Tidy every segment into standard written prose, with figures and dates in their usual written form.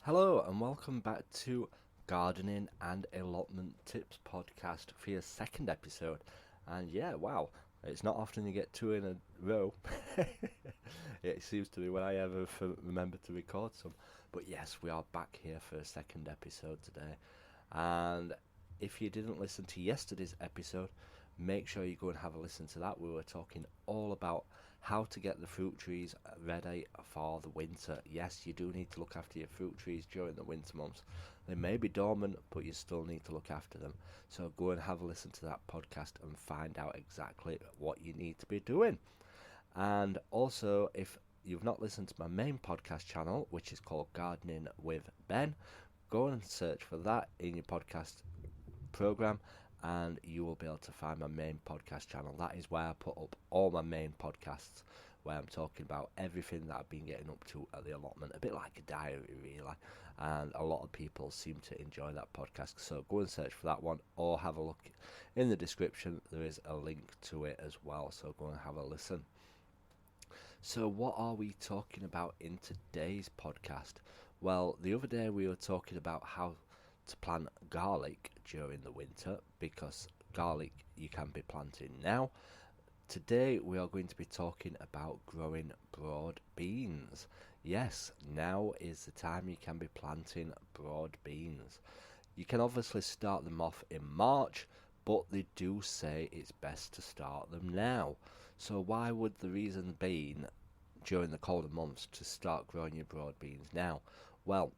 Hello and welcome back to Gardening and Allotment Tips podcast for your second episode. And yeah, wow, it's not often you get two in a row. It seems to be when I ever remember to record some. But yes, we are back here for a second episode today. And if you didn't listen to yesterday's episode, make sure you go and have a listen to that. We were talking all about how to get the fruit trees ready for the winter. Yes, you do need to look after your fruit trees during the winter months. They may be dormant, but you still need to look after them. So go and have a listen to that podcast and find out exactly what you need to be doing. And also, if you've not listened to my main podcast channel, which is called Gardening with Ben, go and search for that in your podcast program and you will be able to find my main podcast channel. That is where I put up all my main podcasts, where I'm talking about everything that I've been getting up to at the allotment, a bit like a diary really, and a lot of people seem to enjoy that podcast. So go and search for that one, or have a look in the description. There is a link to it as well, so go and have a listen. So what are we talking about in today's podcast? Well, the other day we were talking about how to plant garlic during the winter, because garlic you can be planting now. Today we are going to be talking about growing broad beans. Yes, now is the time you can be planting broad beans. You can obviously start them off in March, but they do say it's best to start them now. So why would the reason be during the colder months to start growing your broad beans now? Well,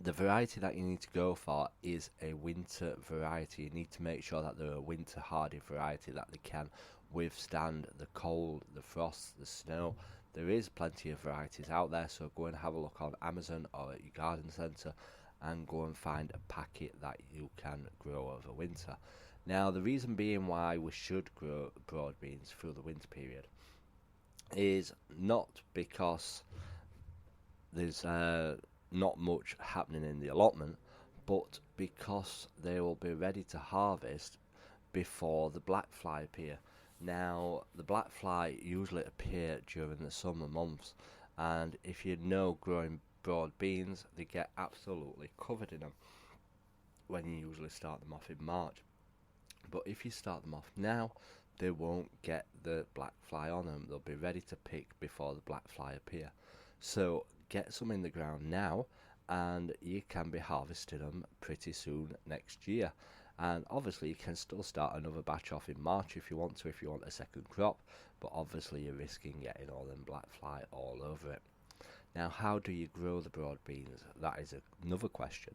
the variety that you need to go for is a winter variety. You need to make sure that they're a winter hardy variety, that they can withstand the cold, the frost, the snow. There is plenty of varieties out there, so go and have a look on Amazon or at your garden centre and go and find a packet that you can grow over winter. Now, the reason being why we should grow broad beans through the winter period is not because there's not much happening in the allotment, but because they will be ready to harvest before the blackfly appear. Now, the blackfly usually appear during the summer months, and if you know growing broad beans, they get absolutely covered in them when you usually start them off in March. But if you start them off now, they won't get the black fly on them. They'll be ready to pick before the black fly appear. So get some in the ground now, and you can be harvesting them pretty soon next year. And obviously you can still start another batch off in March if you want to, if you want a second crop, but obviously you're risking getting all them black fly all over it. Now, how do you grow the broad beans? That is another question.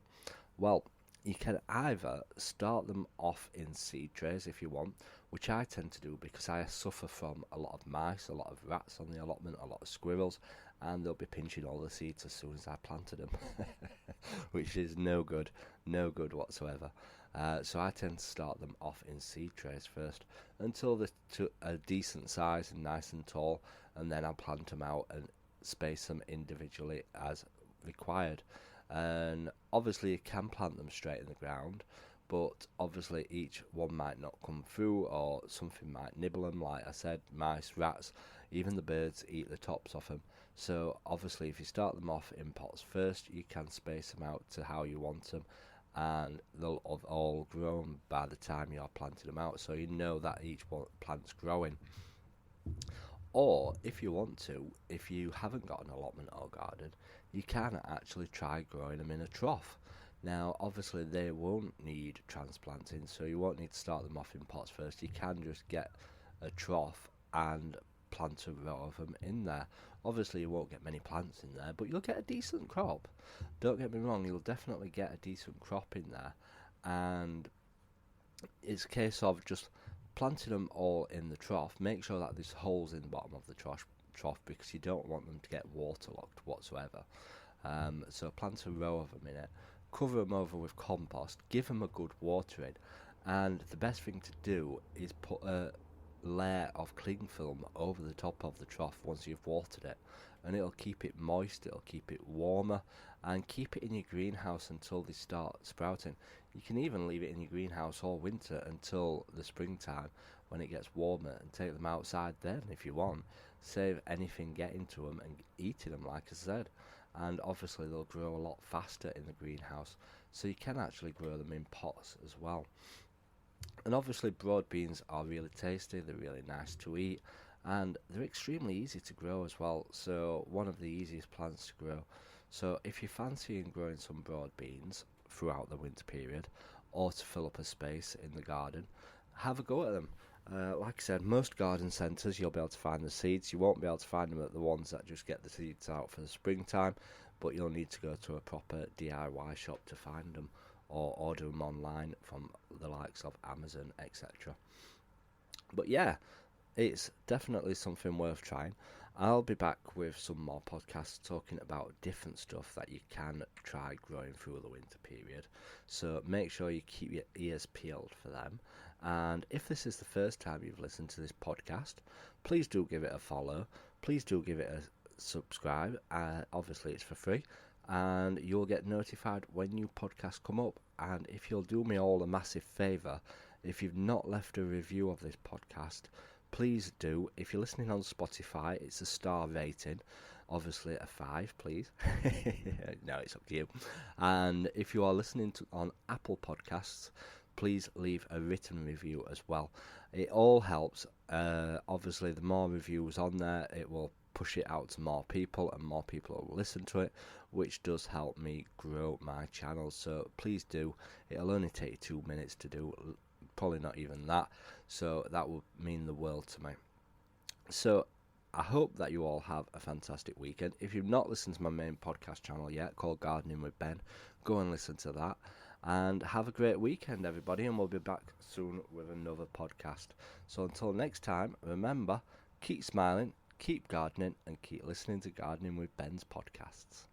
Well, you can either start them off in seed trays if you want, which I tend to do because I suffer from a lot of mice, a lot of rats on the allotment, a lot of squirrels, and they'll be pinching all the seeds as soon as I planted them, which is no good whatsoever. So I tend to start them off in seed trays first until they're to a decent size and nice and tall, and then I'll plant them out and space them individually as required. And obviously you can plant them straight in the ground, but obviously each one might not come through, or something might nibble them. Like I said, mice, rats, even the birds eat the tops off them. So obviously if you start them off in pots first, you can space them out to how you want them, and they'll have all grown by the time you're planting them out, so you know that each one plant's growing. Or if you want to, if you haven't got an allotment or garden, you can actually try growing them in a trough. Now obviously they won't need transplanting, so you won't need to start them off in pots first. You can just get a trough and plant a row of them in there. Obviously you won't get many plants in there, but you'll get a decent crop. Don't get me wrong, you'll definitely get a decent crop in there, and it's a case of just planting them all in the trough. Make sure that there's holes in the bottom of the trough, because you don't want them to get waterlogged whatsoever. So plant a row of them in it, cover them over with compost, give them a good watering, and the best thing to do is put a layer of cling film over the top of the trough once you've watered it, and it'll keep it moist, it'll keep it warmer, and keep it in your greenhouse until they start sprouting. You can even leave it in your greenhouse all winter until the springtime when it gets warmer, and take them outside then if you want. Save anything getting to them and eating them, like I said. and obviously they'll grow a lot faster in the greenhouse, so you can actually grow them in pots as well. And obviously broad beans are really tasty, they're really nice to eat, and they're extremely easy to grow as well, so one of the easiest plants to grow. So if you're fancying growing some broad beans throughout the winter period, or to fill up a space in the garden, have a go at them. Like I said, most garden centres you'll be able to find the seeds. You won't be able to find them at the ones that just get the seeds out for the springtime, but you'll need to go to a proper DIY shop to find them, or order them online from the likes of Amazon, etc. But yeah, it's definitely something worth trying. I'll be back with some more podcasts talking about different stuff that you can try growing through the winter period. So make sure you keep your ears peeled for them. And if this is the first time you've listened to this podcast, please do give it a follow. Please do give it a subscribe. Obviously, it's for free. And you'll get notified when new podcasts come up. And if you'll do me all a massive favour, if you've not left a review of this podcast, please do. If you're listening on Spotify, it's a star rating, obviously a 5, please. No, it's up to you. And if you are listening on Apple Podcasts, please leave a written review as well. It all helps. Obviously, the more reviews on there, it will push it out to more people, and more people will listen to it, which does help me grow my channel. So please do. It'll only take you 2 minutes to do, probably not even that, so that would mean the world to me. So I hope that you all have a fantastic weekend. If you've not listened to my main podcast channel yet, called Gardening with Ben, go and listen to that, and have a great weekend, everybody, and we'll be back soon with another podcast. So until next time, remember, keep smiling, keep gardening, and keep listening to Gardening with Ben's podcasts.